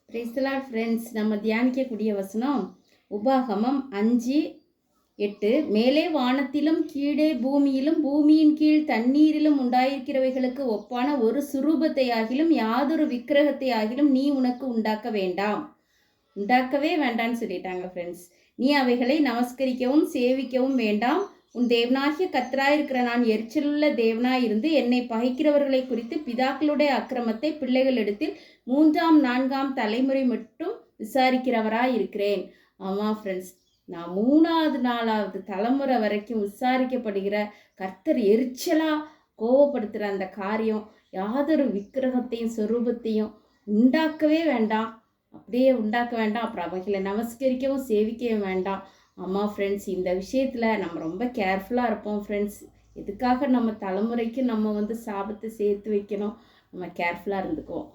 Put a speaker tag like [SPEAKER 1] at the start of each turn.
[SPEAKER 1] Praise the Lord friends. நம்ம தியானிக்கக்கூடிய வசனம் உபாகமம் 5:8. மேலே வானத்திலும் கீழே பூமியிலும் பூமியின் கீழ் தண்ணீரிலும் உண்டாயிருக்கிறவைகளுக்கு ஒப்பான ஒரு சுரூபத்தை ஆகிலும் யாதொரு விக்கிரகத்தை ஆகிலும் நீ உனக்கு உண்டாக்க வேண்டாம். உண்டாக்கவே வேண்டான்னு சொல்லிட்டாங்க ஃப்ரெண்ட்ஸ். நீ அவைகளை நமஸ்கரிக்கவும் சேவிக்கவும் வேண்டாம். உன் தேவனாகிய கர்த்தராயிருக்கிற நான் எரிச்சலுள்ள தேவனாயிருந்து என்னை பகைக்கிறவர்களை குறித்து பிதாக்களுடைய அக்கிரமத்தை பிள்ளைகளிடத்தில் 3ஆம் 4ஆம் தலைமுறை மட்டும் விசாரிக்கிறவராயிருக்கிறேன். ஆமாம் ஃப்ரெண்ட்ஸ், நான் 3வது 4வது தலைமுறை வரைக்கும் விசாரிக்கப்படுகிற கர்த்தர் எரிச்சலாக கோவப்படுத்துகிற அந்த காரியம் யாதொரு விக்கிரகத்தையும் சொரூபத்தையும் உண்டாக்கவே வேண்டாம். அப்படியே உண்டாக்க வேண்டாம். அப்புறம் அவைகளை நமஸ்கரிக்கவும் சேவிக்கவும் வேண்டாம். ஆமாம் ஃப்ரெண்ட்ஸ், இந்த விஷயத்தில் நம்ம ரொம்ப கேர்ஃபுல்லாக இருப்போம் ஃப்ரெண்ட்ஸ். எதுக்காக நம்ம தலைமுறைக்கு நம்ம சாபத்தை சேர்த்து வைக்கணும்? நம்ம கேர்ஃபுல்லாக இருந்துக்குவோம்.